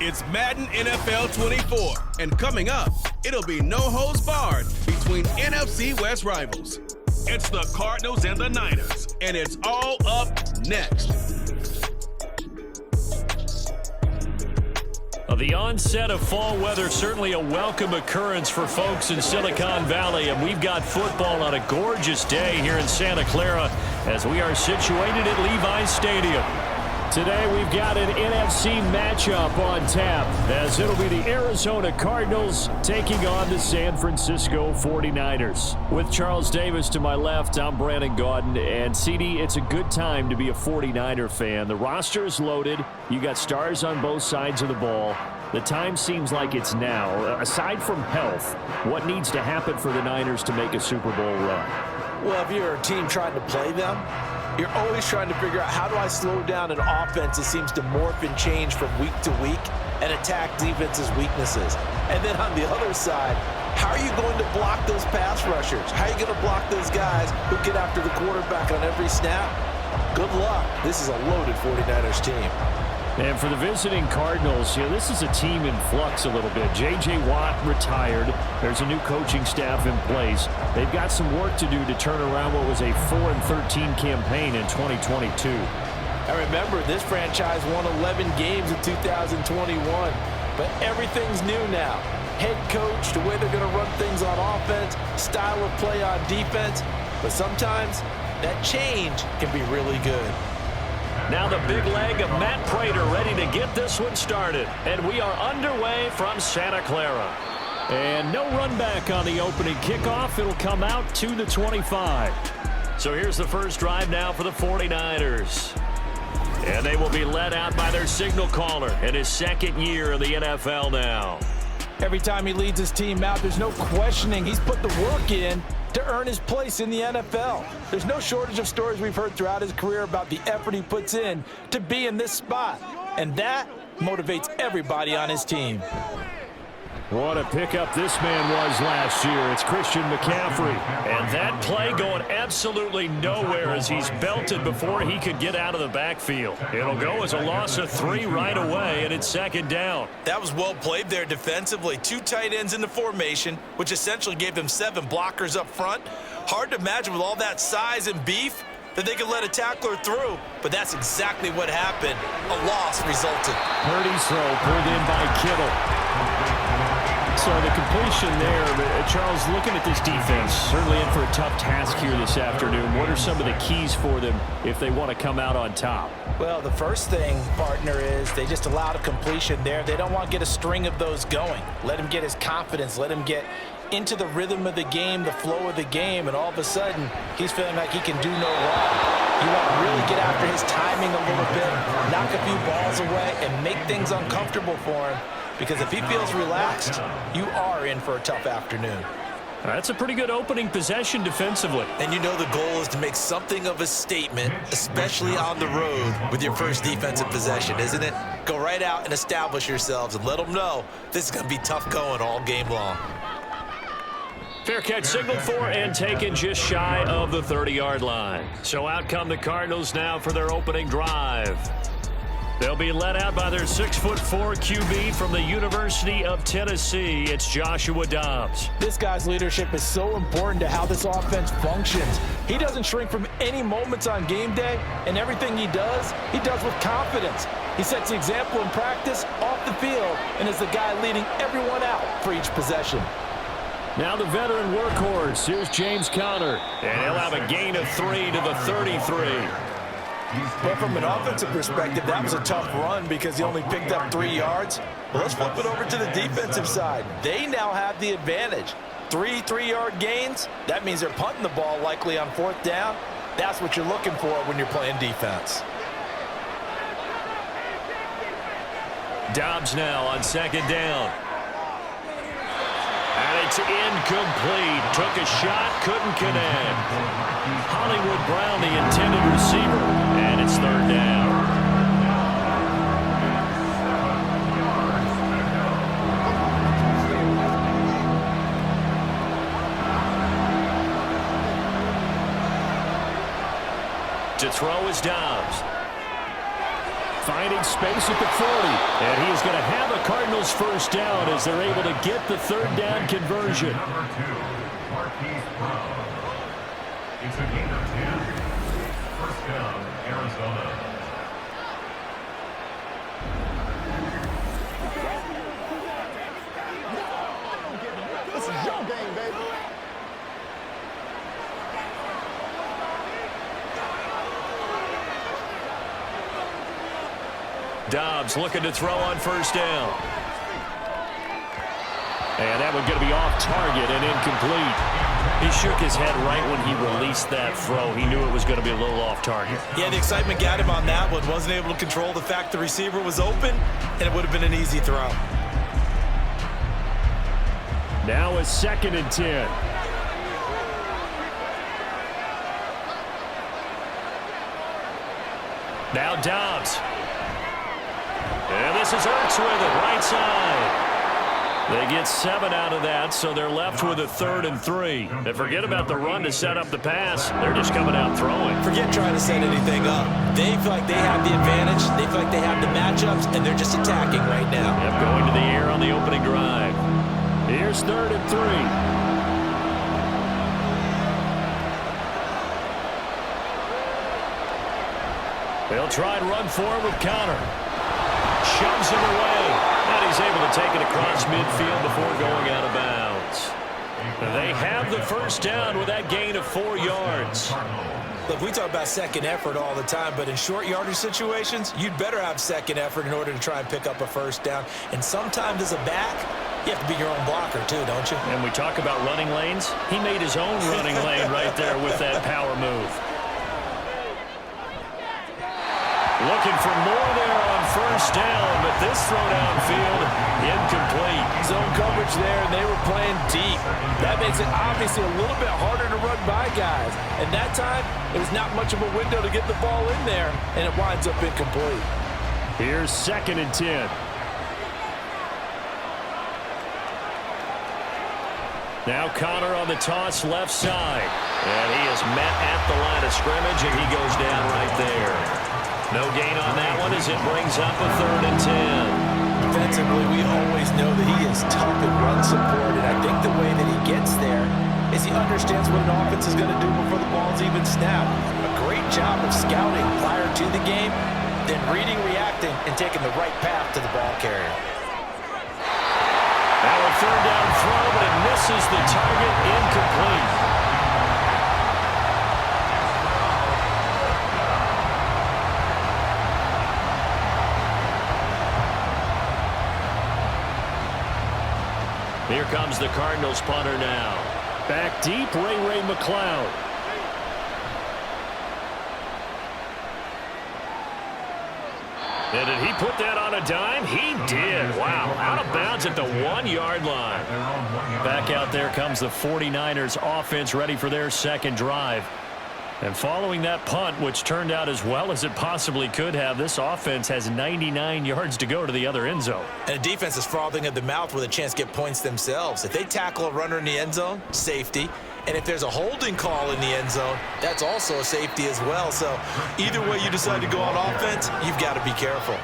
It's Madden NFL 24, and coming up, it'll be no holds barred between NFC West rivals. It's the Cardinals and the Niners, and it's all up next. The onset of fall weather, certainly a welcome occurrence for folks in Silicon Valley, and we've got football on a gorgeous day here in Santa Clara as we are situated at Levi's Stadium. Today we've got an NFC matchup on tap as it'll be the Arizona Cardinals taking on the San Francisco 49ers. With Charles Davis to my left, I'm Brandon Gaudin, and CD, it's a good time to be a 49er fan. The roster is loaded. You got stars on both sides of the ball. The time seems like it's now. Aside from health, what needs to happen for the Niners to make a Super Bowl run? Well, if you're a team trying to play them, you're always trying to figure out, how do I slow down an offense that seems to morph and change from week to week and attack defense's weaknesses? And then on the other side, how are you going to block those pass rushers? How are you going to block those guys who get after the quarterback on every snap? Good luck. This is a loaded 49ers team. And for the visiting Cardinals, this is a team in flux a little bit. J.J. Watt retired. There's a new coaching staff in place. They've got some work to do to turn around what was a 4-13 campaign in 2022. I remember this franchise won 11 games in 2021, but everything's new now. Head coach, the way they're going to run things on offense, style of play on defense, but sometimes that change can be really good. Now the big leg of Matt Prater ready to get this one started. And we are underway from Santa Clara. And no run back on the opening kickoff. It'll come out to the 25. So here's the first drive now for the 49ers. And they will be led out by their signal caller in his second year in the NFL now. Every time he leads his team out, there's no questioning. He's put the work in to earn his place in the NFL. There's no shortage of stories we've heard throughout his career about the effort he puts in to be in this spot. And that motivates everybody on his team. What a pickup this man was last year. It's Christian McCaffrey. And that play going absolutely nowhere as he's belted before he could get out of the backfield. It'll go as a loss of 3 right away, and it's second down. That was well played there defensively. 2 tight ends in the formation, which essentially gave them 7 blockers up front. Hard to imagine with all that size and beef that they could let a tackler through, but that's exactly what happened. A loss resulted. Purdy's throw pulled in by Kittle. So the completion there, Charles, looking at this defense, certainly in for a tough task here this afternoon. What are some of the keys for them if they want to come out on top? Well, the first thing, partner, is they just allowed a completion there. They don't want to get a string of those going. Let him get his confidence. Let him get into the rhythm of the game, the flow of the game, and all of a sudden, he's feeling like he can do no wrong. You want to really get after his timing a little bit, knock a few balls away, and make things uncomfortable for him. Because if he feels relaxed, you are in for a tough afternoon. That's a pretty good opening possession defensively. And you know the goal is to make something of a statement, especially on the road with your first defensive possession, isn't it? Go right out and establish yourselves and let them know this is going to be tough going all game long. Fair catch signaled for and taken just shy of the 30-yard line. So out come the Cardinals now for their opening drive. They'll be led out by their 6'4" QB from the University of Tennessee. It's Joshua Dobbs. This guy's leadership is so important to how this offense functions. He doesn't shrink from any moments on game day, and everything he does with confidence. He sets the example in practice, off the field, and is the guy leading everyone out for each possession. Now the veteran workhorse. Here's James Conner. And he'll have a gain of 3 to the 33. But from an offensive perspective, that was a tough run because he only picked up 3 yards. Well, let's flip it over to the defensive side. They now have the advantage. 3 3-yard gains. That means they're punting the ball likely on 4th down. That's what you're looking for when you're playing defense. Dobbs now on 2nd down. And it's incomplete. Took a shot, couldn't connect. Hollywood Brown, the intended receiver, and it's 3rd down. To throw is Dobbs. Finding space at the 40. And he is going to have a Cardinals first down as they're able to get the third down conversion. It's a gain of 10. First down, Arizona. This is your game, baby. Dobbs looking to throw on first down. And that one going to be off target and incomplete. He shook his head right when he released that throw. He knew it was going to be a little off target. Yeah, the excitement got him on that one. Wasn't able to control the fact the receiver was open, and it would have been an easy throw. Now a 2nd and 10. Now Dobbs. And this is Ertz with it, right side. They get 7 out of that, so they're left with a 3rd and 3. And forget about the run to set up the pass. They're just coming out throwing. Forget trying to set anything up. They feel like they have the advantage. They feel like they have the matchups, and they're just attacking right now. Yep, going to the air on the opening drive. Here's 3rd and 3. They'll try and run forward with Connor. Shoves him away. And he's able to take it across midfield before going out of bounds. They have the first down with that gain of 4 yards. Look, we talk about second effort all the time, but in short yardage situations, you'd better have second effort in order to try and pick up a first down. And sometimes as a back, you have to be your own blocker too, don't you? And we talk about running lanes. He made his own running lane right there with that power move. Looking for more there on first down, but this throw downfield, incomplete. Zone coverage there, and they were playing deep. That makes it obviously a little bit harder to run by guys. And that time, it was not much of a window to get the ball in there, and it winds up incomplete. Here's 2nd and 10. Now Connor on the toss left side. And he is met at the line of scrimmage, and he goes down right there. No gain on that one as it brings up a 3rd and 10. Defensively, we always know that he is tough in run support, and I think the way that he gets there is he understands what an offense is going to do before the ball's even snapped. A great job of scouting prior to the game, then reading, reacting, and taking the right path to the ball carrier. Now a 3rd down throw, but it misses the target, incomplete. Here comes the Cardinals punter now. Back deep, Ray McLeod. And did he put that on a dime? He did. Wow, out of bounds at the 1-yard line. Back out there comes the 49ers offense ready for their second drive. And following that punt, which turned out as well as it possibly could have, this offense has 99 yards to go to the other end zone. And the defense is frothing at the mouth with a chance to get points themselves. If they tackle a runner in the end zone, safety. And if there's a holding call in the end zone, that's also a safety as well. So either way you decide to go on offense, you've got to be careful.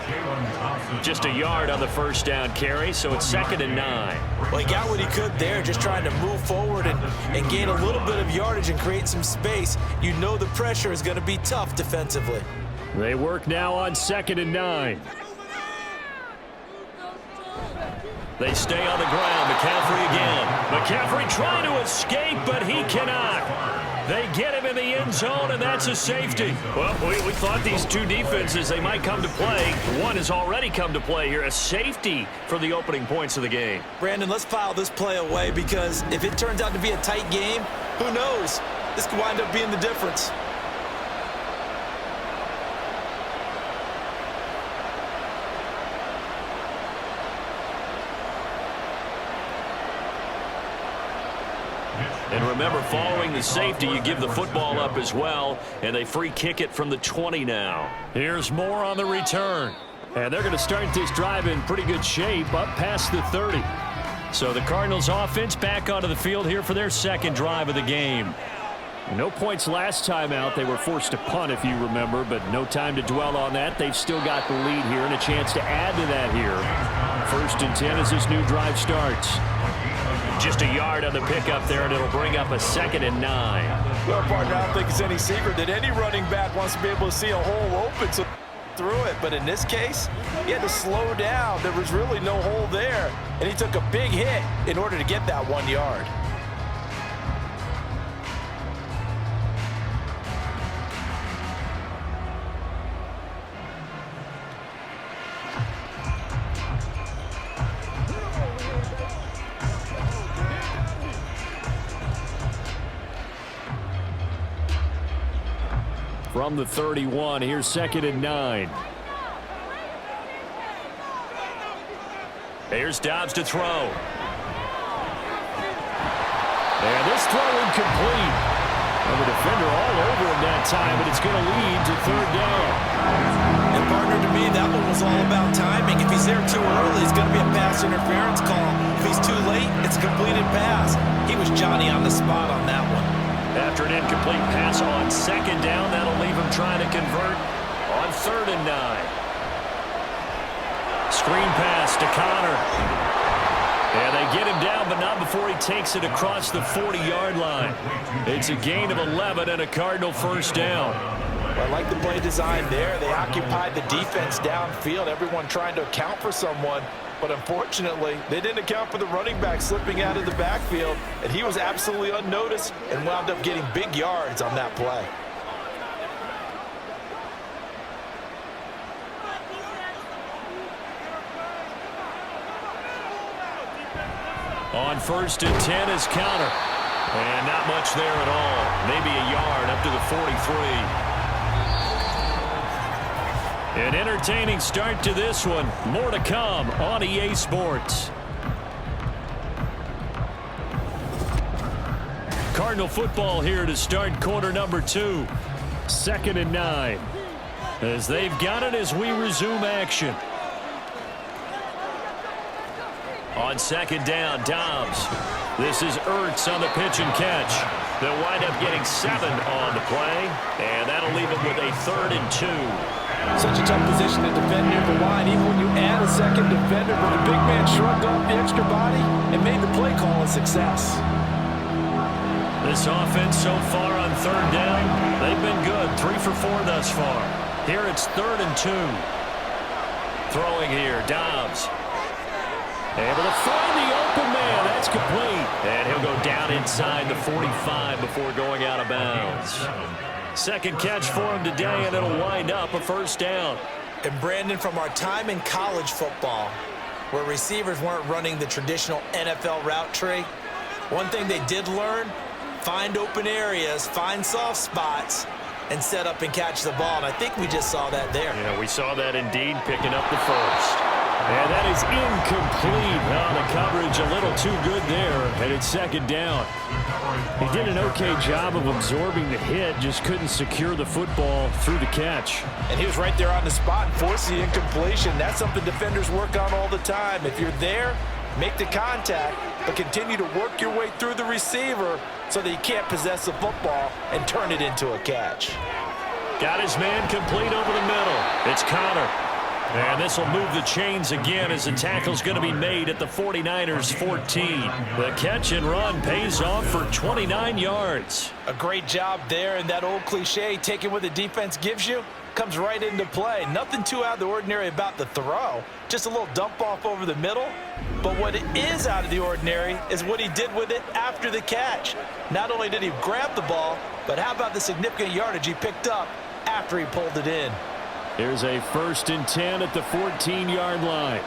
Just a yard on the first down carry, so it's 2nd and 9. Well, he got what he could there, just trying to move forward and gain a little bit of yardage and create some space. You know the pressure is going to be tough defensively. They work now on 2nd and 9. They stay on the ground. McCaffrey again. McCaffrey trying to escape, but he cannot. They get him in the end zone, and that's a safety. Well, we thought these two defenses, they might come to play. One has already come to play here, a safety for the opening points of the game. Brandon, let's file this play away because if it turns out to be a tight game, who knows? This could wind up being the difference. And remember, following the safety, you give the football up as well, and they free kick it from the 20 now. Here's more on the return. And they're going to start this drive in pretty good shape, up past the 30. So the Cardinals offense back onto the field here for their second drive of the game. No points last time out. They were forced to punt, if you remember, but no time to dwell on that. They've still got the lead here and a chance to add to that here. 1st and 10 as this new drive starts. Just a yard on the pickup there, and it'll bring up a 2nd and 9. Well, partner, I don't think it's any secret that any running back wants to be able to see a hole open so through it. But in this case, he had to slow down. There was really no hole there, and he took a big hit in order to get that 1 yard. From the 31, here's 2nd and 9. Here's Dobbs to throw. And this throw incomplete. And the defender all over him that time, but it's going to lead to 3rd down. And partner, to me, that one was all about timing. If he's there too early, it's going to be a pass interference call. If he's too late, it's a completed pass. He was Johnny on the spot on that one. After an incomplete pass on 2nd down, that'll leave him trying to convert on 3rd and 9. Screen pass to Connor. And they get him down, but not before he takes it across the 40-yard line. It's a gain of 11 and a Cardinal 1st down. Well, I like the play design there. They occupied the defense downfield, everyone trying to account for someone. But unfortunately, they didn't account for the running back slipping out of the backfield, and he was absolutely unnoticed and wound up getting big yards on that play. On 1st and 10 is Connor. And not much there at all. Maybe a yard up to the 43. An entertaining start to this one. More to come on EA Sports. Cardinal football here to start quarter number 2. 2nd and 9. As they've got it as we resume action. On 2nd down, Dobbs. This is Ertz on the pitch and catch. They'll wind up getting 7 on the play, and that'll leave them with a 3rd and 2. Such a tough position to defend near the line, even when you add a second defender, but the big man shrugged off the extra body and made the play call a success. This offense so far on 3rd down, they've been good. 3 for 4 thus far. Here it's 3rd and 2. Throwing here, Dobbs. Able to find the open man. That's complete. And he'll go down inside the 45 before going out of bounds. 2nd catch for him today, and it'll wind up a 1st down. And Brandon, from our time in college football, where receivers weren't running the traditional NFL route tree, one thing they did learn, find open areas, find soft spots, and set up and catch the ball. And I think we just saw that there. Yeah, we saw that indeed, picking up the 1st. And that is incomplete. Oh, the coverage a little too good there, and it's 2nd down. He did an okay job of absorbing the hit, just couldn't secure the football through the catch. And he was right there on the spot and forced the incompletion. That's something defenders work on all the time. If you're there, make the contact, but continue to work your way through the receiver so that you can't possess the football and turn it into a catch. Got his man complete over the middle. It's Connor. And this will move the chains again as the tackle's going to be made at the 49ers 14. The catch and run pays off for 29 yards. A great job there, and that old cliche, taking what the defense gives you, comes right into play. Nothing too out of the ordinary about the throw. Just a little dump off over the middle. But what is out of the ordinary is what he did with it after the catch. Not only did he grab the ball, but how about the significant yardage he picked up after he pulled it in. Here's a 1st and 10 at the 14-yard line.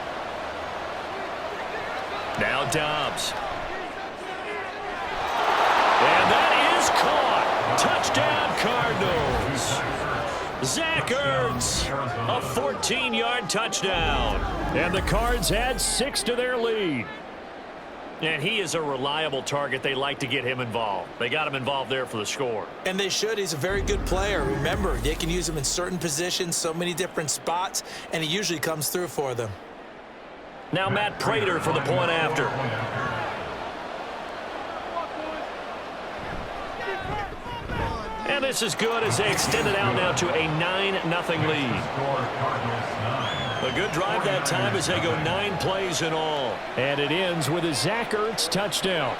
Now Dobbs. And that is caught. Touchdown, Cardinals. Zach Ertz, a 14-yard touchdown. And the Cards add 6 to their lead. And he is a reliable target. They like to get him involved. They got him involved there for the score. And they should. He's a very good player. Remember, they can use him in certain positions, so many different spots, and he usually comes through for them. Now Matt Prater for the point after. this is good as they extend it out now to a 9-0 lead. A good drive that time as they go 9 plays in all. And it ends with a Zach Ertz touchdown.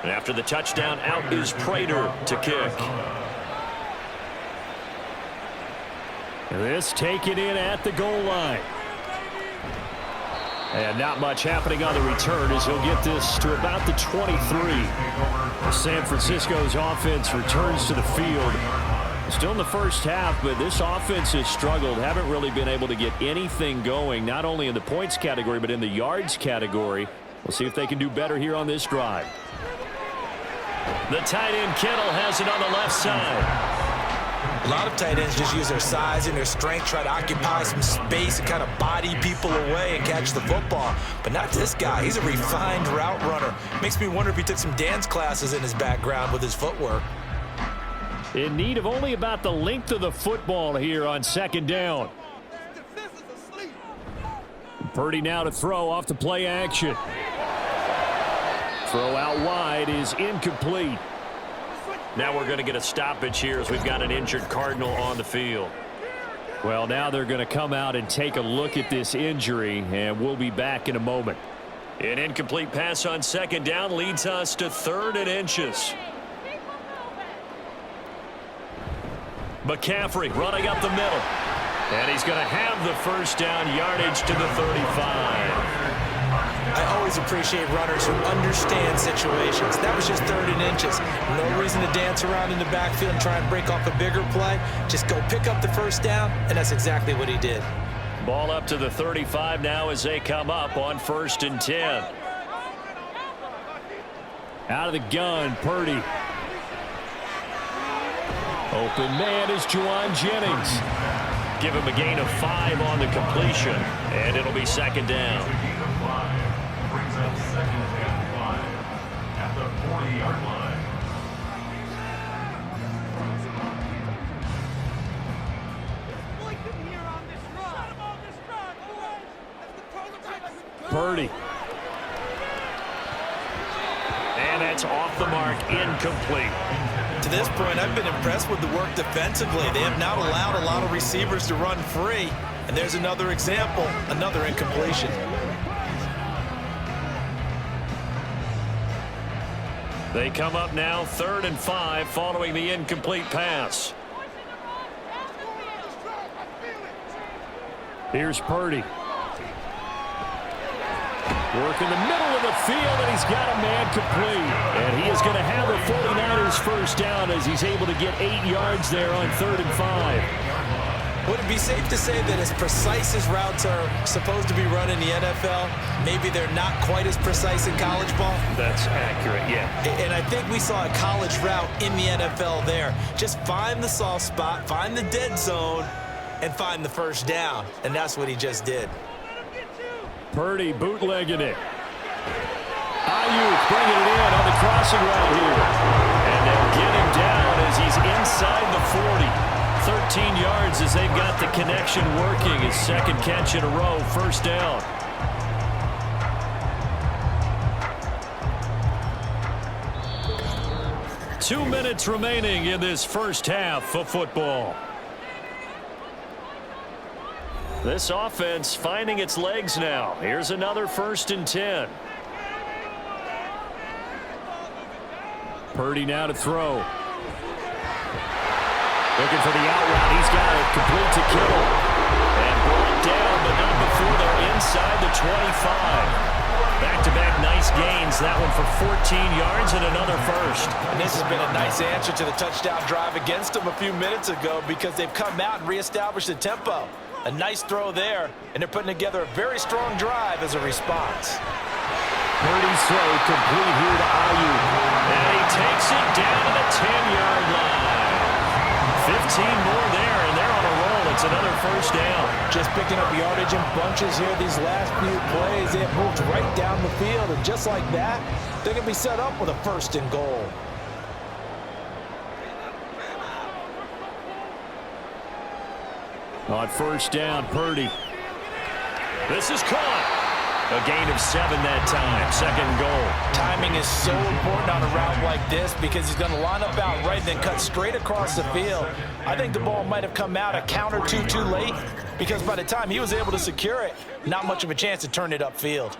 And after the touchdown, out is Prater to kick. This taken in at the goal line. And not much happening on the return as he'll get this to about the 23. San Francisco's offense returns to the field. Still in the first half, but this offense has struggled. Haven't really been able to get anything going, not only in the points category, but in the yards category. We'll see if they can do better here on this drive. The tight end Kittle has it on the left side. A lot of tight ends just use their size and their strength, try to occupy some space and kind of body people away and catch the football. But not this guy. He's a refined route runner. Makes me wonder if he took some dance classes in his background with his footwork. In need of only about the length of the football here on second down. Purdy now to throw off the play action. Throw out wide is incomplete. Now we're going to get a stoppage here as we've got an injured Cardinal on the field. Well, now they're going to come out and take a look at this injury, and we'll be back in a moment. An incomplete pass on second down leads us to 3rd and inches. McCaffrey running up the middle. And he's going to have the first down, yardage to the 35. I always appreciate runners who understand situations. That was just 3rd and inches. No reason to dance around in the backfield and try and break off a bigger play. Just go pick up the first down, and that's exactly what he did. Ball up to the 35 now as they come up on 1st and 10. Out of the gun, Purdy. Open man is Juwan Jennings. Give him a gain of 5 on the completion, and it'll be second down. Brings up 2nd and 5 at the 40-yard line. Purdy. And that's off the mark, incomplete. To this point, I've been impressed with the work defensively. They have not allowed a lot of receivers to run free. And there's another example, another incompletion. They come up now 3rd and 5 following the incomplete pass. Here's Purdy. Work in the middle of the field, and he's got a man complete. And he is going to have the 49ers first down as he's able to get 8 yards there on 3rd and 5. Would it be safe to say that as precise as routes are supposed to be run in the NFL, maybe they're not quite as precise in college ball? That's accurate, yeah. And I think we saw a college route in the NFL there. Just find the soft spot, find the dead zone, and find the first down. And that's what he just did. Purdy bootlegging it. Ayuk bringing it in on the crossing route here. And they'll get him down as he's inside the 40. 13 yards as they've got the connection working. His 2nd catch in a row, first down. Two minutes remaining in this first half of football. This offense finding its legs now. Here's another 1st and 10. Purdy now to throw. Looking for the out route. He's got it complete to Kittle. And brought down, but not before they're inside the 25. Back-to-back nice gains. That one for 14 yards and another first. And this has been a nice answer to the touchdown drive against them a few minutes ago because they've come out and reestablished the tempo. A nice throw there, and they're putting together a very strong drive as a response. Purdy's throw complete here to Ayuk. And he takes it down to the 10-yard line. 15 more there, and they're on a roll. It's another first down. Just picking up yardage in bunches here these last few plays. They have moved right down the field, and just like that, they're going to be set up with a 1st and goal. On first down, Purdy. This is caught. A gain of 7 that time. 2nd goal. Timing is so important on a route like this because he's going to line up out right and then cut straight across the field. I think the ball might have come out a count or two too late because by the time he was able to secure it, not much of a chance to turn it upfield.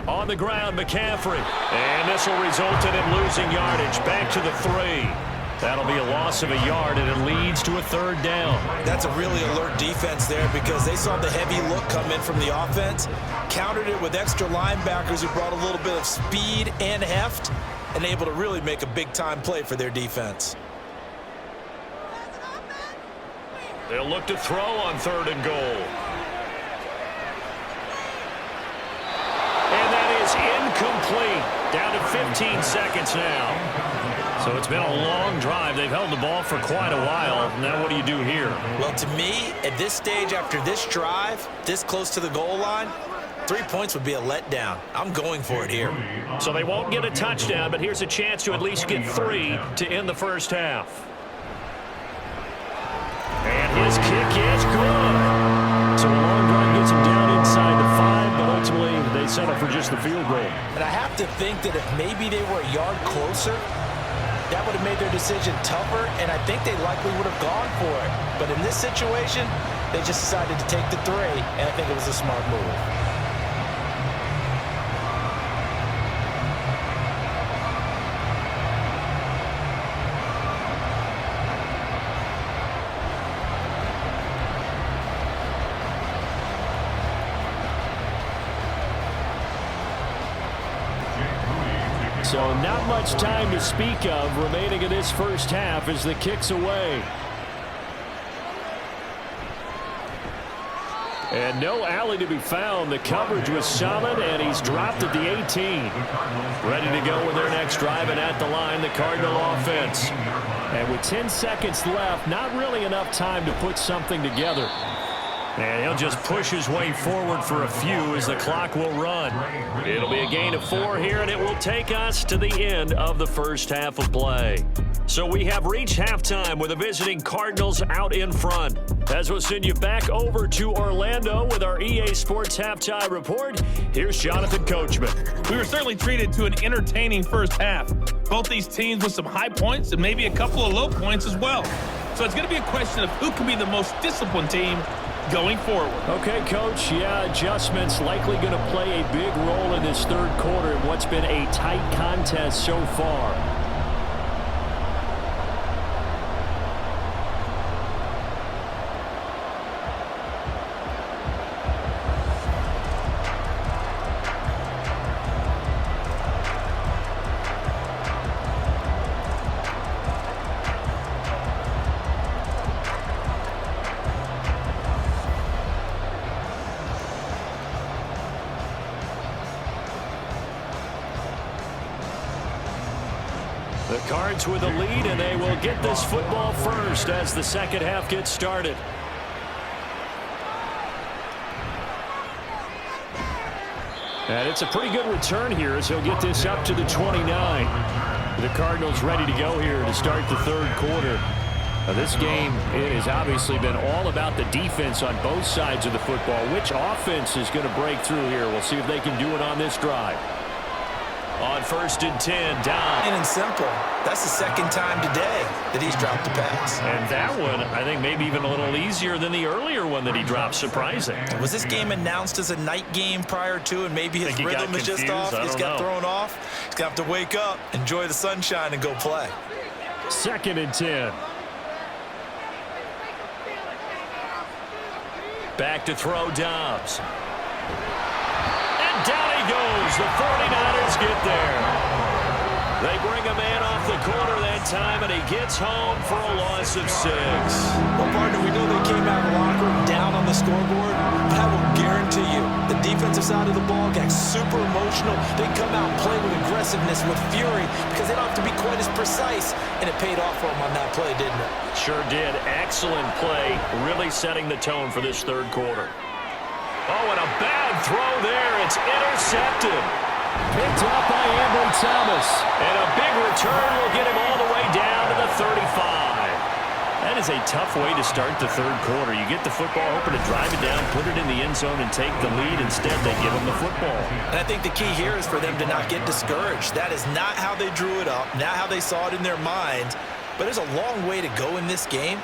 On the ground, McCaffrey. And this will result in him losing yardage. Back to the 3. That'll be a loss of a yard, and it leads to a 3rd down. That's a really alert defense there because they saw the heavy look come in from the offense, countered it with extra linebackers who brought a little bit of speed and heft, and able to really make a big-time play for their defense. They'll look to throw on 3rd and goal. And that is incomplete. Down to 15 seconds now. So it's been a long drive. They've held the ball for quite a while. Now what do you do here? Well, to me, at this stage after this drive, this close to the goal line, 3 points would be a letdown. I'm going for it here. So they won't get a touchdown, but here's a chance to at least get 3 to end the first half. And his kick is good. So a long drive gets him down inside the 5, but ultimately they settle for just the field goal. And I have to think that if maybe they were a yard closer, that would have made their decision tougher, and I think they likely would have gone for it. But in this situation, they just decided to take the 3, and I think it was a smart move. So not much time to speak of remaining in this first half as the kick's away. And no alley to be found. The coverage was solid, and he's dropped at the 18. Ready to go with their next drive, and at the line, the Cardinal offense. And with 10 seconds left, not really enough time to put something together. And he'll just push his way forward for a few as the clock will run. It'll be a gain of 4 here, and it will take us to the end of the first half of play. So we have reached halftime with the visiting Cardinals out in front. As we'll send you back over to Orlando with our EA Sports Halftime Report, here's Jonathan Coachman. We were certainly treated to an entertaining first half. Both these teams with some high points and maybe a couple of low points as well. So it's going to be a question of who can be the most disciplined team going forward. Okay, Coach. Yeah, adjustments likely going to play a big role in this third quarter in what's been a tight contest so far. The Cards with a lead, and they will get this football first as the second half gets started. And it's a pretty good return here as he'll get this up to the 29. The Cardinals ready to go here to start the third quarter. Now this game, it has obviously been all about the defense on both sides of the football. Which offense is going to break through here? We'll see if they can do it on this drive. On 1st and 10, down. Plain and simple. That's the second time today that he's dropped a pass. And that one, I think, maybe even a little easier than the earlier one that he dropped. Surprising. Was this game announced as a night game prior to, and maybe his rhythm is just off? He's got thrown off. He's going to have to wake up, enjoy the sunshine, and go play. 2nd and 10. Back to throw, Dobbs. And down he goes. The 49ers get there. They bring a man off the corner that time, and he gets home for a loss of 6. Well, partner, we know they came out of the locker room down on the scoreboard, but I will guarantee you the defensive side of the ball got super emotional. They come out and play with aggressiveness, with fury, because they don't have to be quite as precise, and it paid off for them on that play, didn't it? Sure did. Excellent play, really setting the tone for this third quarter. Oh, and a bad throw there. It's intercepted. Picked up by Ambry Thomas. And a big return will get him all the way down to the 35. That is a tough way to start the third quarter. You get the football, hoping to drive it down, put it in the end zone, and take the lead. Instead, they give him the football. And I think the key here is for them to not get discouraged. That is not how they drew it up, not how they saw it in their minds. But there's a long way to go in this game.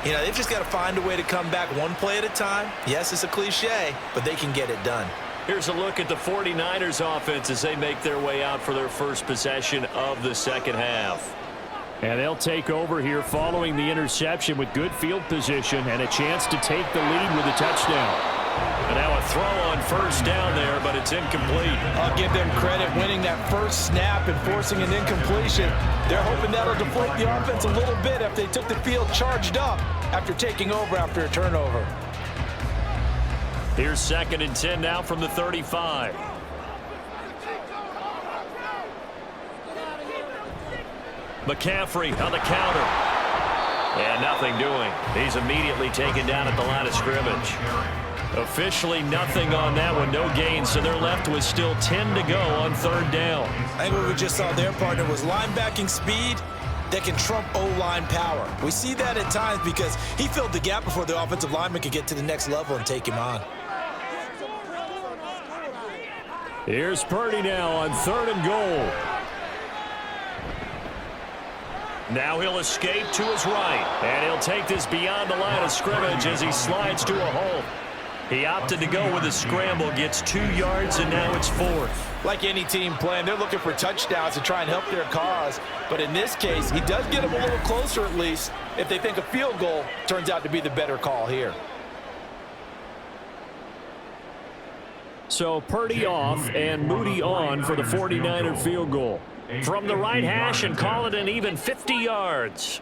You know, they've just got to find a way to come back one play at a time. Yes, it's a cliche, but they can get it done. Here's a look at the 49ers offense as they make their way out for their first possession of the second half. And they'll take over here following the interception with good field position and a chance to take the lead with a touchdown. And now a throw on first down there, but it's incomplete. I'll give them credit winning that first snap and forcing an incompletion. They're hoping that'll deflate the offense a little bit after they took the field charged up after taking over after a turnover. Here's 2nd and 10 now from the 35. McCaffrey on the counter. And nothing doing. He's immediately taken down at the line of scrimmage. Officially nothing on that one, no gain, so they're left with still 10 to go on third down. I think what we just saw there, partner, was linebacking speed that can trump O-line power. We see that at times because he filled the gap before the offensive lineman could get to the next level and take him on. Here's Purdy now on 3rd and goal. Now he'll escape to his right, and he'll take this beyond the line of scrimmage as he slides to a hole. He opted to go with a scramble, gets 2 yards, and now it's 4th. Like any team playing, they're looking for touchdowns to try and help their cause. But in this case, he does get them a little closer at least if they think a field goal turns out to be the better call here. So Purdy off and Moody on for the 49er field goal. From the right hash and call it an even 50 yards.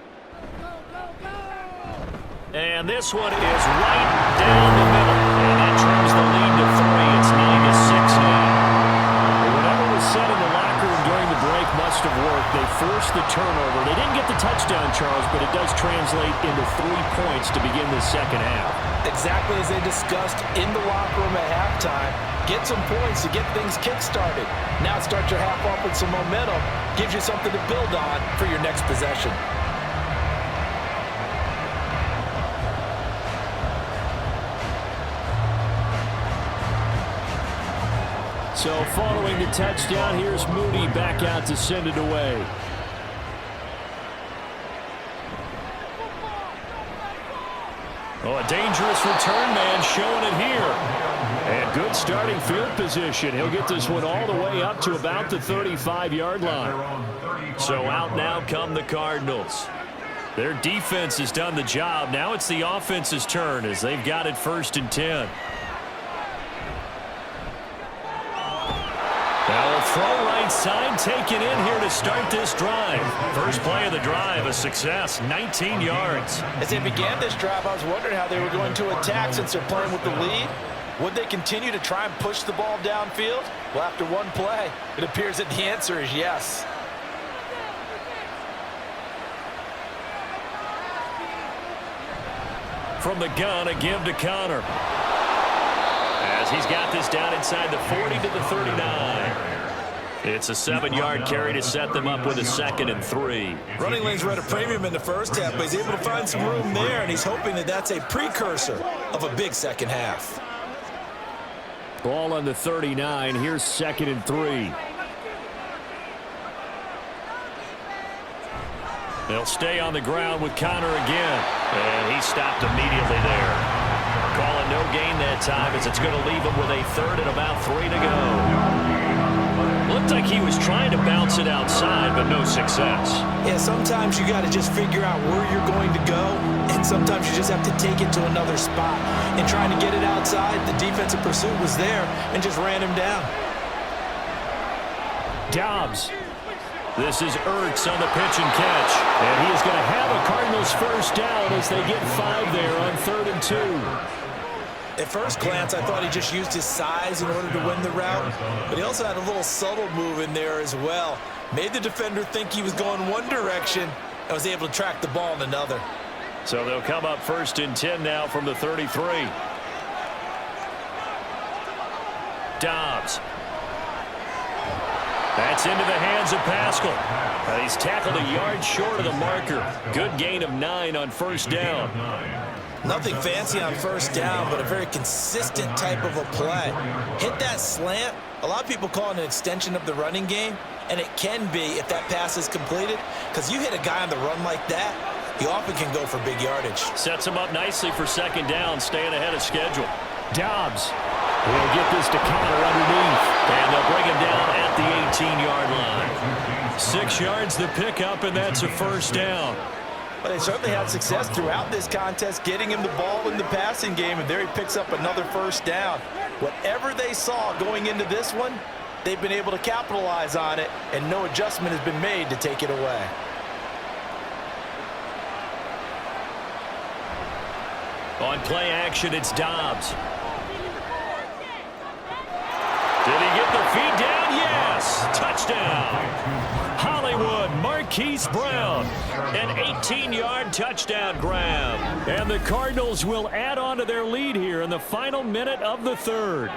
And this one is right down the middle. And that turns the lead to 3. It's 9-6 now. Whatever was said in the locker room during the break must have worked. They forced the turnover. They didn't get the touchdown, Charles, but it does translate into 3 points to begin the second half. Exactly as they discussed in the locker room at halftime. Get some points to get things kick-started. Now start your half off with some momentum. Gives you something to build on for your next possession. So following the touchdown, here's Moody back out to send it away. Oh, a dangerous return man showing it here. And good starting field position. He'll get this one all the way up to about the 35-yard line. So out now come the Cardinals. Their defense has done the job. Now it's the offense's turn as they've got it 1st and 10. Now a throw right side taken in here to start this drive. First play of the drive, a success, 19 yards. As they began this drive, I was wondering how they were going to attack since they're playing with the lead. Would they continue to try and push the ball downfield? Well, after one play, it appears that the answer is yes. From the gun, a give to Connor. As he's got this down inside the 40 to the 39. It's a 7-yard carry to set them up with a 2nd and 3. Running lanes were at a premium in the first half, but he's able to find some room there, and he's hoping that that's a precursor of a big second half. Ball on the 39. Here's 2nd and 3. They'll stay on the ground with Connor again. And he stopped immediately there. Calling no gain that time as it's going to leave him with a 3rd and about 3 to go. Looked like he was trying to bounce it outside, but no success. Yeah, sometimes you got to just figure out where you're going to go, and sometimes you just have to take it to another spot. And trying to get it outside, the defensive pursuit was there and just ran him down. Dobbs This is Ertz on the pitch and catch. And he is going to have a Cardinals first down as they get 5 there on 3rd and 2. At first glance, I thought he just used his size in order to win the route, but he also had a little subtle move in there as well. Made the defender think he was going one direction and was able to track the ball in another. So they'll come up 1st and 10 now from the 33. Dobbs. That's into the hands of Pascal. And he's tackled a yard short of the marker. Good gain of 9 on 1st down. Nothing fancy on 1st down, but a very consistent type of a play. Hit that slant. A lot of people call it an extension of the running game, and it can be if that pass is completed, because you hit a guy on the run like that, he often can go for big yardage. Sets him up nicely for 2nd down, staying ahead of schedule. Dobbs will get this to counter underneath, and they'll bring him down at the 18-yard line. 6 yards the pickup, and that's a 1st down. Well, they certainly had success throughout this contest, getting him the ball in the passing game, and there he picks up another 1st down. Whatever they saw going into this one, they've been able to capitalize on it, and no adjustment has been made to take it away. On play action, it's Dobbs. Did he get the feed down? Yes! Touchdown! Hollywood, Marquise Brown. An 18-yard touchdown grab. And the Cardinals will add on to their lead here in the final minute of the 3rd.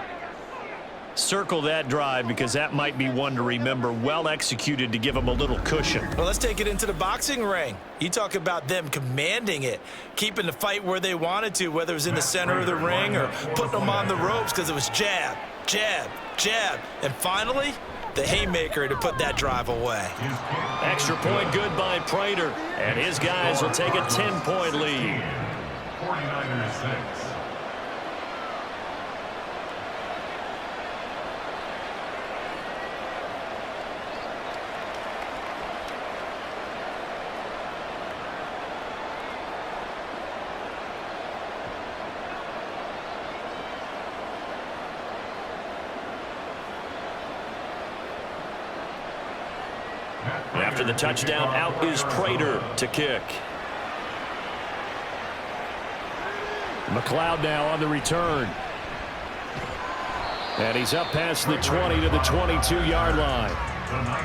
Circle that drive because that might be one to remember. Well executed to give them a little cushion. Well, let's take it into the boxing ring. You talk about them commanding it, keeping the fight where they wanted to, whether it was in the center of the ring or putting them on the ropes because it was jab, jab, jab. And finally, the haymaker to put that drive away. Extra point good by Prater. And his guys will take a 10-point lead. 49ers 6. After the touchdown, out is Prater to kick. McLeod now on the return. And he's up past the 20 to the 22-yard line.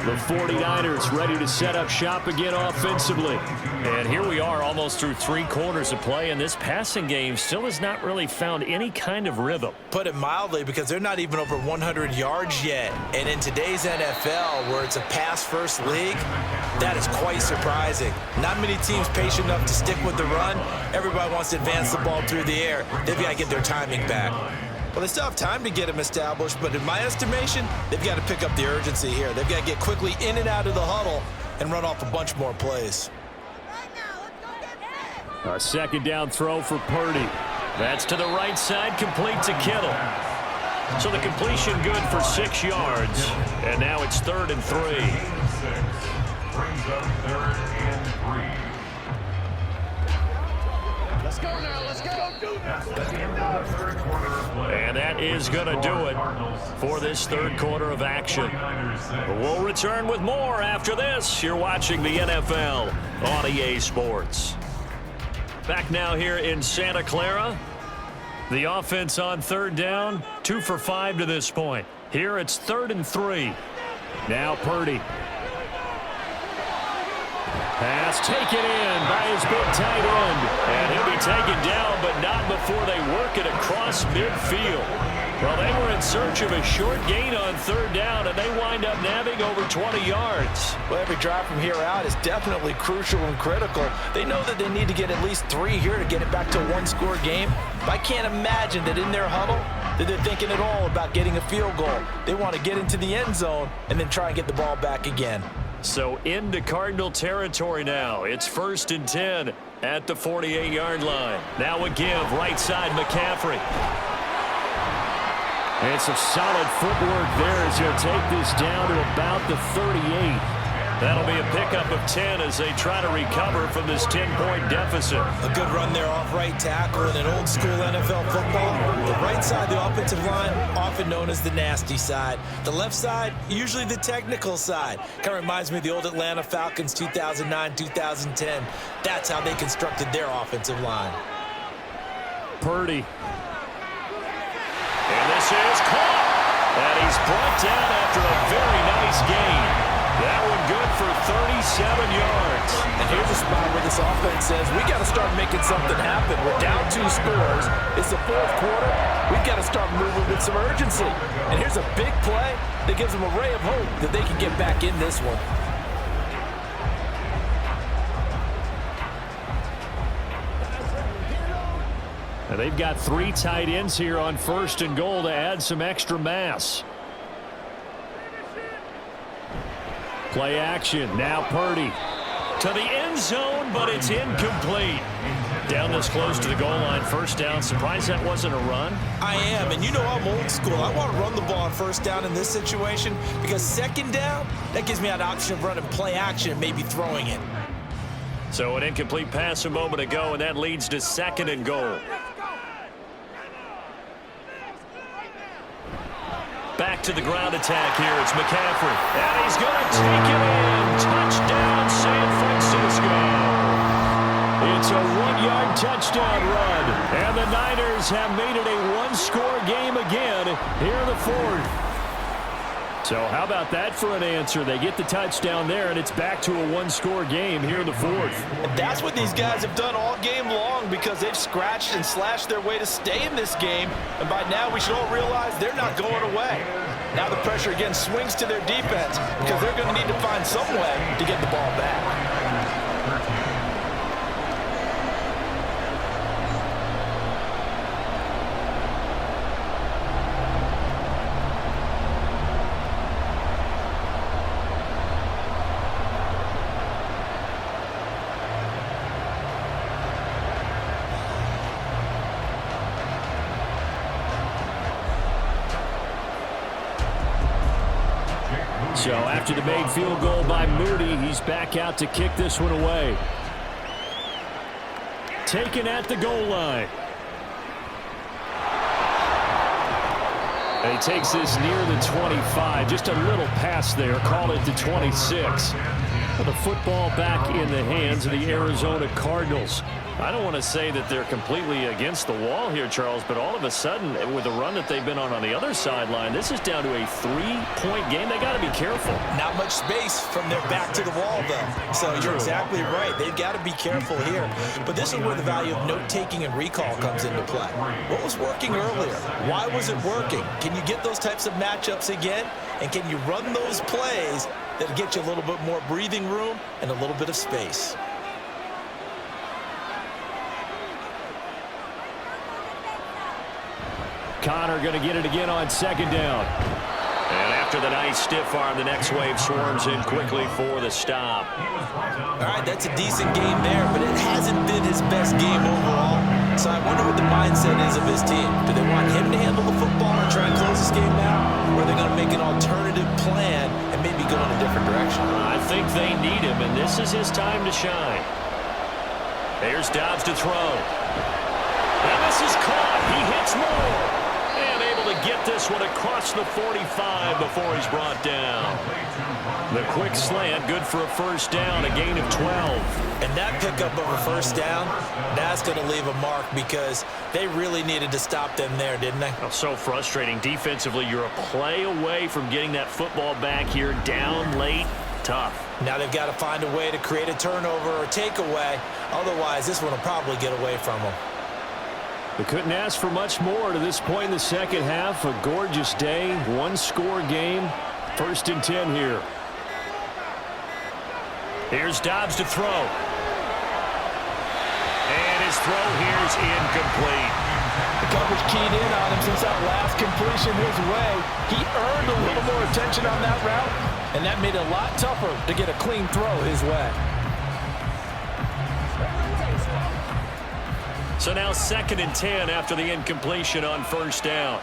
The 49ers ready to set up shop again offensively. And here we are almost through 3 quarters of play, and this passing game still has not really found any kind of rhythm. Put it mildly, because they're not even over 100 yards yet. And in today's NFL, where it's a pass-first league, that is quite surprising. Not many teams patient enough to stick with the run. Everybody wants to advance the ball through the air. They've got to get their timing back. Well, they still have time to get them established, but in my estimation, they've got to pick up the urgency here. They've got to get quickly in and out of the huddle and run off a bunch more plays. A 2nd down throw for Purdy. That's to the right side, complete to Kittle. So the completion good for 6 yards. And now it's 3rd and 3. Brings up 3rd and 3. Let's go now. Let's go. Do that. Let's get And that is going to do it for this 3rd quarter of action. We'll return with more after this. You're watching the NFL on EA Sports. Back now here in Santa Clara. The offense on 3rd down, 2 for 5 to this point. Here it's 3rd and 3. Now Purdy. Pass taken in by his big tight end. And he'll be taken down, but not before they work it across midfield. Well, they were in search of a short gain on 3rd down, and they wind up nabbing over 20 yards. Well, every drive from here out is definitely crucial and critical. They know that they need to get at least 3 here to get it back to a 1-score game. But I can't imagine that in their huddle that they're thinking at all about getting a field goal. They want to get into the end zone and then try and get the ball back again. So into Cardinal territory now. It's 1st and 10 at the 48-yard line. Now a give, right side McCaffrey. And some solid footwork there as he'll take this down to about the 38. That'll be a pickup of 10 as they try to recover from this 10-point deficit. A good run there off right tackle in an old school NFL football. The right side, the offensive line, often known as the nasty side. The left side, usually the technical side. Kind of reminds me of the old Atlanta Falcons 2009-2010. That's how they constructed their offensive line. Purdy. And this is caught. And he's brought down after a very nice gain. That one good for 37 yards. And here's a spot where this offense says, we got to start making something happen. We're down 2 scores. It's the fourth quarter. We've got to start moving with some urgency. And here's a big play that gives them a ray of hope that they can get back in this one. Now they've got 3 tight ends here on 1st and goal to add some extra mass. Play action. Now Purdy to the end zone, but it's incomplete. Down this close to the goal line, 1st down. Surprised that wasn't a run? I am, and you know I'm old school. I want to run the ball on 1st down in this situation because 2nd down, that gives me an option of running play action and maybe throwing it. So an incomplete pass a moment ago, and that leads to 2nd and goal. Back to the ground attack here. It's McCaffrey. And he's going to take it in. Touchdown, San Francisco. It's a 1-yard touchdown run. And the Niners have made it a 1-score game again here in the 4th. So how about that for an answer? They get the touchdown there, and it's back to a 1-score game here in the 4th. And that's what these guys have done all game long because they've scratched and slashed their way to stay in this game. And by now, we should all realize they're not going away. Now the pressure again swings to their defense because they're going to need to find some way to get the ball back. So after the made field goal by Moody, he's back out to kick this one away. Taken at the goal line. And he takes this near the 25. Just a little pass there. Call it the 26. The football back in the hands of the Arizona Cardinals. I don't want to say that they're completely against the wall here, Charles, but all of a sudden, with the run that they've been on the other sideline, this is down to a 3-point game. They got to be careful. Not much space from their back to the wall, though. So you're exactly right. They've got to be careful here. But this is where the value of note-taking and recall comes into play. What was working earlier? Why was it working? Can you get those types of matchups again? And can you run those plays that get you a little bit more breathing room and a little bit of space? Connor going to get it again on 2nd down. And after the nice stiff arm, the next wave swarms in quickly for the stop. All right, that's a decent game there, but it hasn't been his best game overall. So I wonder what the mindset is of his team. Do they want him to handle the football and try and close this game out? Or are they going to make an alternative plan and maybe go in a different direction? I think they need him, and this is his time to shine. Here's Dobbs to throw. And this is caught. He hits more. And able to get this one across the 45 before he's brought down. The quick slant, good for a 1st down, a gain of 12. And that pickup of a 1st down, that's going to leave a mark because they really needed to stop them there, didn't they? Oh, so frustrating. Defensively, you're a play away from getting that football back here, down late, tough. Now they've got to find a way to create a turnover or takeaway. Otherwise, this one will probably get away from them. They couldn't ask for much more to this point in the 2nd half. A gorgeous day, 1-score game. 1st and 10 here. Here's Dobbs to throw. And his throw here is incomplete. The coverage keyed in on him since that last completion his way. He earned a little more attention on that route, and that made it a lot tougher to get a clean throw his way. So now 2nd and 10 after the incompletion on 1st down.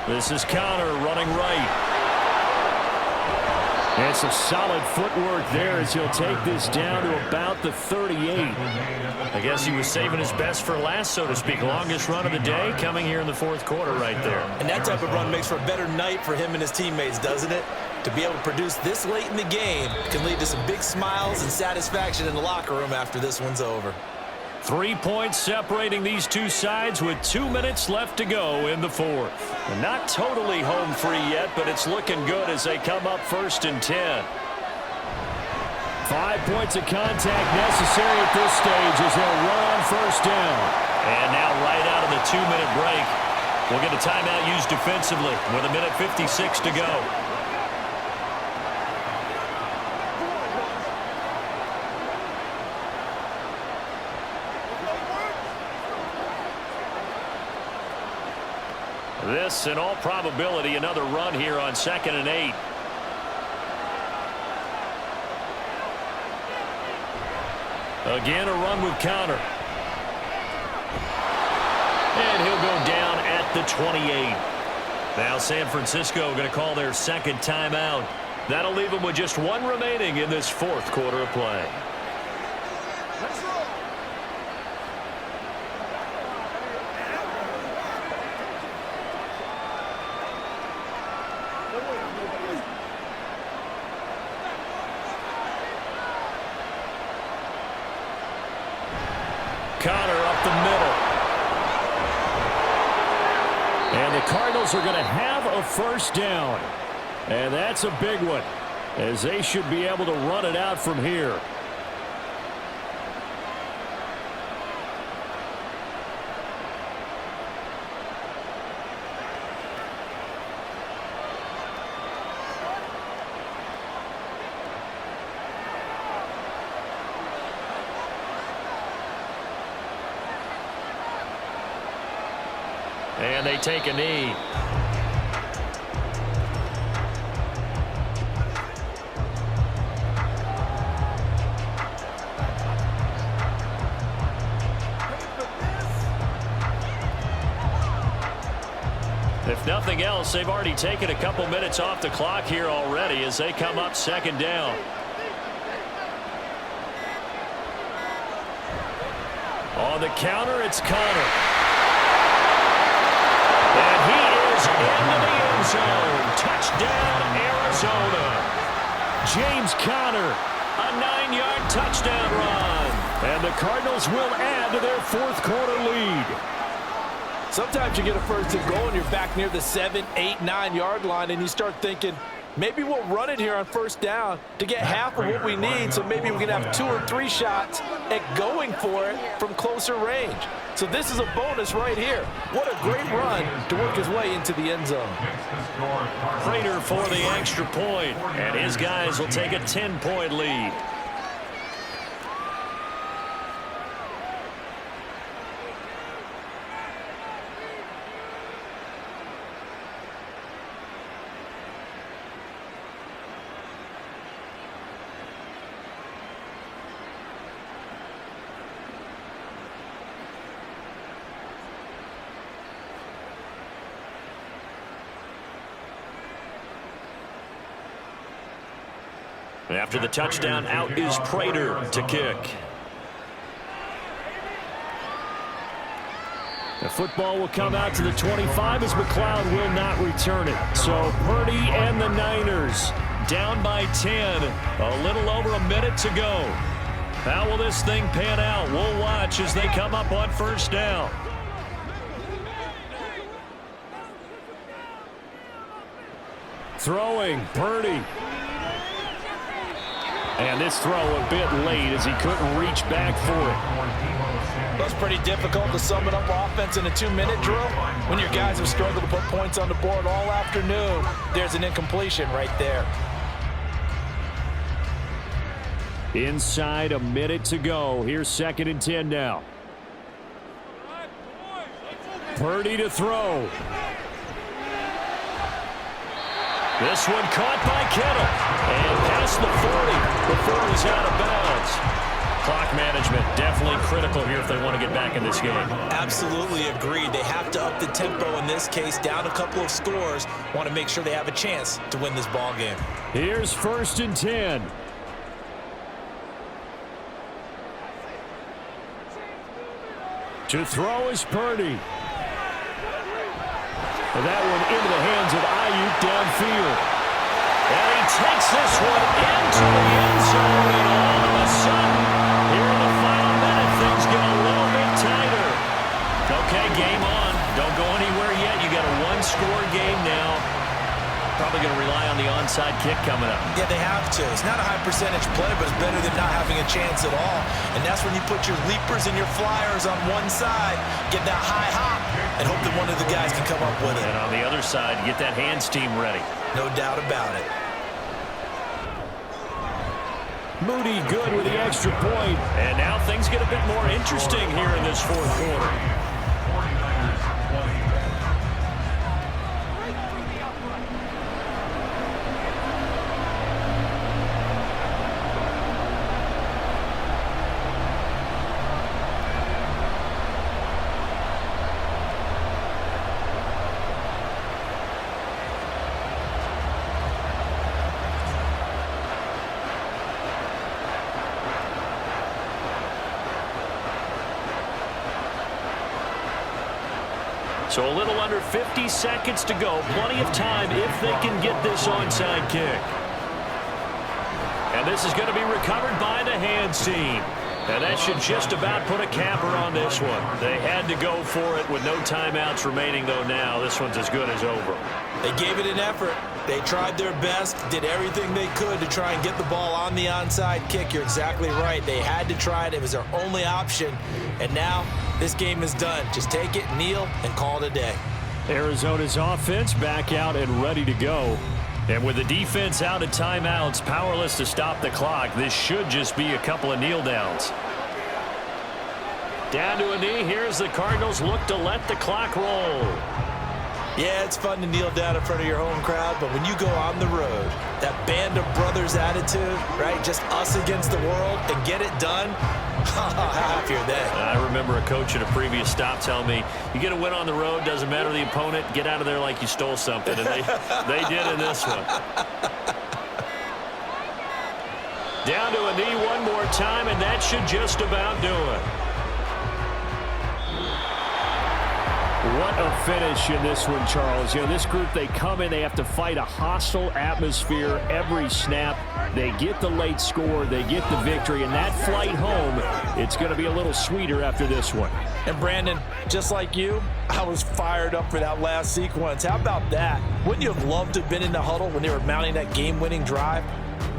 This is Connor running right. And some solid footwork there as he'll take this down to about the 38. I guess he was saving his best for last, so to speak. Longest run of the day coming here in the fourth quarter right there. And that type of run makes for a better night for him and his teammates, doesn't it? To be able to produce this late in the game can lead to some big smiles and satisfaction in the locker room after this one's over. 3 points separating these two sides with 2 minutes left to go in the fourth. And not totally home free yet, but it's looking good as they come up 1st and 10. 5 points of contact necessary at this stage as they'll run on 1st down. And now right out of the 2-minute break, we'll get a timeout used defensively with 1:56 to go. This, in all probability, another run here on 2nd and 8. Again, a run with counter. And he'll go down at the 28. Now San Francisco going to call their 2nd timeout. That'll leave them with just 1 remaining in this 4th quarter of play. Connor up the middle. And the Cardinals are going to have a 1st down. And that's a big one, as they should be able to run it out from here. And they take a knee. If nothing else, they've already taken a couple minutes off the clock here already as they come up 2nd down. On the counter, it's Connor. And he is into the end zone. Touchdown, Arizona. James Conner, a 9-yard touchdown run. And the Cardinals will add to their 4th quarter lead. Sometimes you get a 1st and goal and you're back near the 7, 8, 9-yard line and you start thinking, maybe we'll run it here on 1st down to get half of what we need, so maybe we can have 2 or 3 shots at going for it from closer range. So this is a bonus right here. What a great run to work his way into the end zone. Prater for the extra point, and his guys will take a 10-point lead. After the touchdown, out is Prater to kick. The football will come out to the 25 as McLeod will not return it. So Purdy and the Niners down by 10. A little over a minute to go. How will this thing pan out? We'll watch as they come up on 1st down. Throwing, Purdy. And this throw a bit late as he couldn't reach back for it. That's pretty difficult to sum it up offense in a 2-minute drill. When your guys have struggled to put points on the board all afternoon, there's an incompletion right there. Inside a minute to go. Here's 2nd and 10 now. Purdy to throw. This one caught by Kittle. And past the 40 before he's out of bounds. clock management definitely critical here if they want to get back in this game. Absolutely agreed. They have to up the tempo in this case, down a couple of scores. Want to make sure they have a chance to win this ball game. Here's 1st and 10. To throw is Purdy. And that one into the hands of Ayuk downfield. And he takes this one into the end zone. And all of a sudden, here in the final minute, things get a little bit tighter. Okay, game on. Don't go anywhere yet. You got a one-score game now. Probably going to rely on the onside kick coming up. Yeah, they have to. It's not a high percentage play, but it's better than not having a chance at all. And that's when you put your leapers and your flyers on one side, get that high hop, and hope that one of the guys can come up with it. And on the other side, get that hands team ready. No doubt about it. Moody good with the extra point. And now things get a bit more interesting here in this fourth quarter. 49ers 20. So a little under 50 seconds to go. Plenty of time if they can get this onside kick. And this is going to be recovered by the hands team. And that should just about put a capper on this one. They had to go for it with no timeouts remaining, though now. This one's as good as over. They gave it an effort. They tried their best, did everything they could to try and get the ball on the onside kick. You're exactly right. They had to try it. It was their only option. And now this game is done. Just take it, kneel, and call it a day. Arizona's offense back out and ready to go. And with the defense out at timeouts, powerless to stop the clock, this should just be a couple of kneel downs. Down to a knee. Here's the Cardinals look to let the clock roll. Yeah, it's fun to kneel down in front of your home crowd, but when you go on the road, that band of brothers attitude, right, just us against the world, and get it done, how happy are they? I remember a coach at a previous stop telling me, you get a win on the road, doesn't matter the opponent, get out of there like you stole something, and they did in this one. Down to a knee one more time, and that should just about do it. What a finish in this one, Charles. You know, this group, they come in, they have to fight a hostile atmosphere every snap. They get the late score, they get the victory, and that flight home, it's going to be a little sweeter after this one. And Brandon, just like you, I was fired up for that last sequence. How about that? Wouldn't you have loved to have been in the huddle when they were mounting that game-winning drive?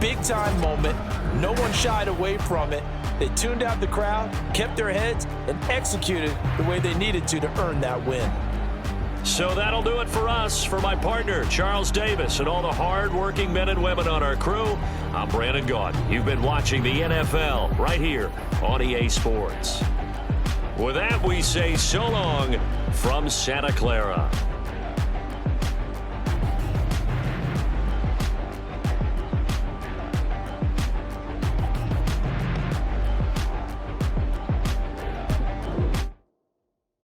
Big-time moment. No one shied away from it. They tuned out the crowd, kept their heads, and executed the way they needed to earn that win. So that'll do it for us. For my partner, Charles Davis, and all the hard-working men and women on our crew, I'm Brandon Gaudin. You've been watching the NFL right here on EA Sports. With that, we say so long from Santa Clara.